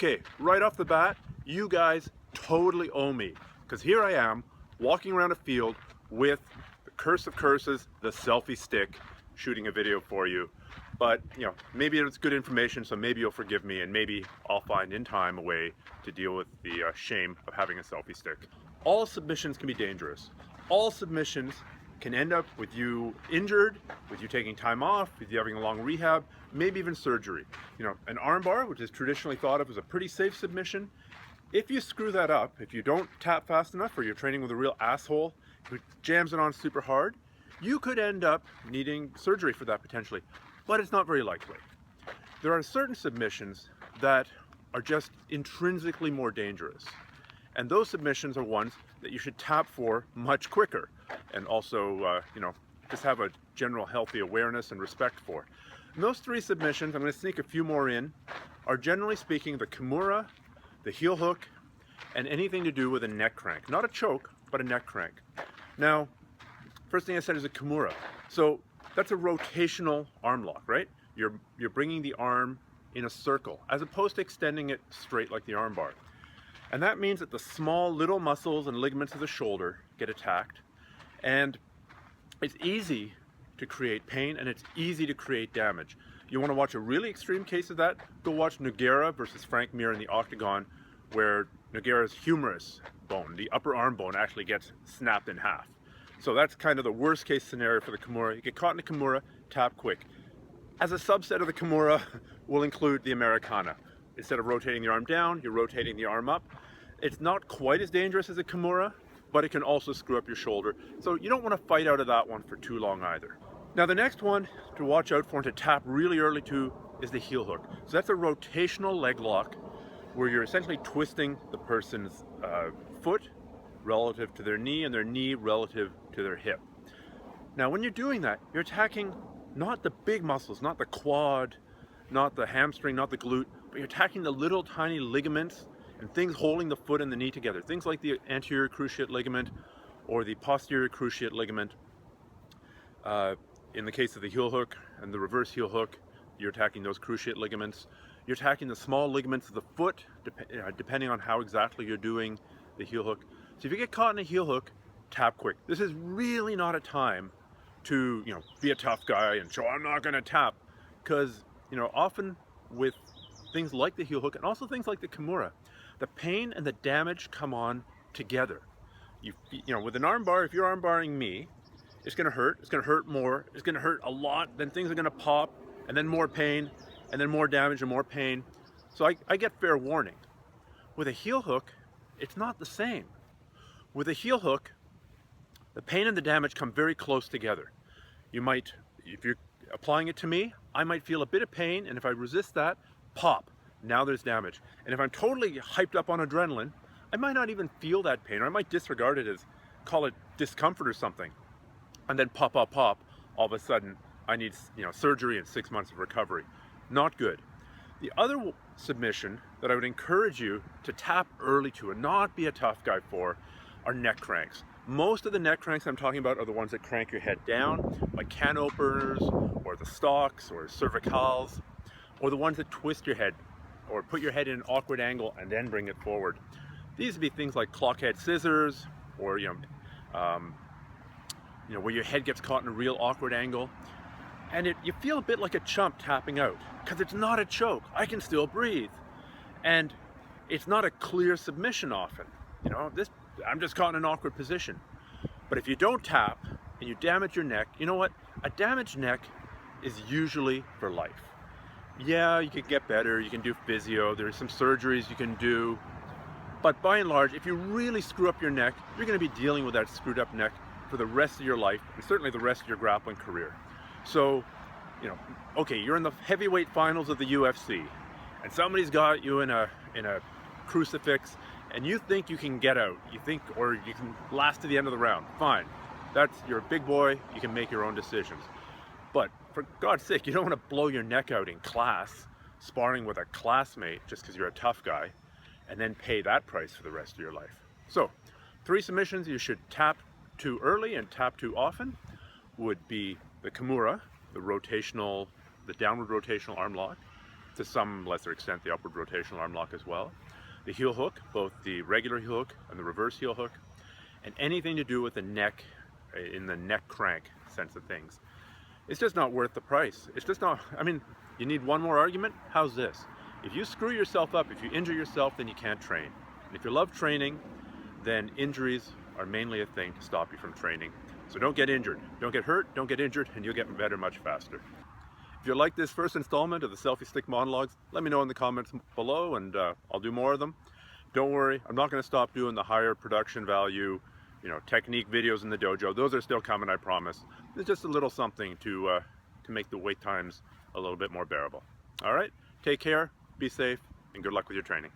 Okay, right off the bat, you guys totally owe me, because here I am walking around a field with the curse of curses, the selfie stick, shooting a video for you. But maybe it's good information, so maybe you'll forgive me, and maybe I'll find in time a way to deal with the shame of having a selfie stick. All submissions can be dangerous. All submissions can end up with you injured, with you taking time off, with you having a long rehab, maybe even surgery. An armbar, which is traditionally thought of as a pretty safe submission, if you screw that up, if you don't tap fast enough, or you're training with a real asshole who jams it on super hard, you could end up needing surgery for that potentially, but it's not very likely. There are certain submissions that are just intrinsically more dangerous, and those submissions are ones that you should tap for much quicker, and also just have a general healthy awareness and respect for. And those three submissions, I'm going to sneak a few more in, are generally speaking the Kimura, the heel hook, and anything to do with a neck crank. Not a choke, but a neck crank. Now, first thing I said is a Kimura. So that's a rotational arm lock, right? You're bringing the arm in a circle, as opposed to extending it straight like the arm bar. And that means that the small little muscles and ligaments of the shoulder get attacked, and it's easy to create pain, and it's easy to create damage. You want to watch a really extreme case of that? Go watch Nogueira versus Frank Mir in the Octagon, where Nogueira's humerus bone, the upper arm bone, actually gets snapped in half. So that's kind of the worst case scenario for the Kimura. You get caught in a Kimura, tap quick. As a subset of the Kimura, we'll include the Americana. Instead of rotating the arm down, you're rotating the arm up. It's not quite as dangerous as a Kimura, but it can also screw up your shoulder. So you don't want to fight out of that one for too long either. Now the next one to watch out for and to tap really early to is the heel hook. So that's a rotational leg lock where you're essentially twisting the person's foot relative to their knee and their knee relative to their hip. Now when you're doing that, you're attacking not the big muscles, not the quad, not the hamstring, not the glute, but you're attacking the little tiny ligaments and things holding the foot and the knee together. Things like the anterior cruciate ligament or the posterior cruciate ligament. In the case of the heel hook and the reverse heel hook, you're attacking those cruciate ligaments. You're attacking the small ligaments of the foot, depending on how exactly you're doing the heel hook. So if you get caught in a heel hook, tap quick. This is really not a time to be a tough guy and show I'm not going to tap, because often with things like the heel hook and also things like the Kimura, the pain and the damage come on together. With an arm bar, if you're arm barring me, it's going to hurt. It's going to hurt more. It's going to hurt a lot. Then things are going to pop, and then more pain, and then more damage and more pain. So I get fair warning. With a heel hook, it's not the same. With a heel hook, the pain and the damage come very close together. You might, if you're applying it to me, I might feel a bit of pain, and if I resist that, pop. Now there's damage. And if I'm totally hyped up on adrenaline, I might not even feel that pain, or I might disregard it as, call it discomfort or something. And then pop, all of a sudden I need surgery and 6 months of recovery. Not good. The other submission that I would encourage you to tap early to and not be a tough guy for are neck cranks. Most of the neck cranks I'm talking about are the ones that crank your head down, like can openers, or the stocks, or cervicals, or the ones that twist your head, or put your head in an awkward angle and then bring it forward. These would be things like clockhead scissors, or where your head gets caught in a real awkward angle. And you feel a bit like a chump tapping out, because it's not a choke. I can still breathe. And it's not a clear submission often. I'm just caught in an awkward position. But if you don't tap and you damage your neck, you know what? A damaged neck is usually for life. Yeah, you can get better, you can do physio, there's some surgeries you can do. But by and large, if you really screw up your neck, you're going to be dealing with that screwed up neck for the rest of your life, and certainly the rest of your grappling career. So, okay, you're in the heavyweight finals of the UFC, and somebody's got you in a crucifix, and you think you can get out. Or you can last to the end of the round. Fine. You're a big boy, you can make your own decisions. But for God's sake, you don't want to blow your neck out in class, sparring with a classmate just because you're a tough guy, and then pay that price for the rest of your life. So, 3 submissions you should tap too early and tap too often would be the Kimura, the downward rotational arm lock, to some lesser extent the upward rotational arm lock as well. The heel hook, both the regular heel hook and the reverse heel hook, and anything to do with the neck, in the neck crank sense of things. It's just not worth the price. It's just not, I mean, you need one more argument? How's this? If you screw yourself up, if you injure yourself, then you can't train. And if you love training, then injuries are mainly a thing to stop you from training. So don't get injured. Don't get hurt, don't get injured, and you'll get better much faster. If you like this first installment of the selfie stick monologues, let me know in the comments below, and I'll do more of them. Don't worry, I'm not going to stop doing the higher production value, technique videos in the dojo. Those are still coming, I promise. It's just a little something to make the wait times a little bit more bearable. All right, take care, be safe, and good luck with your training.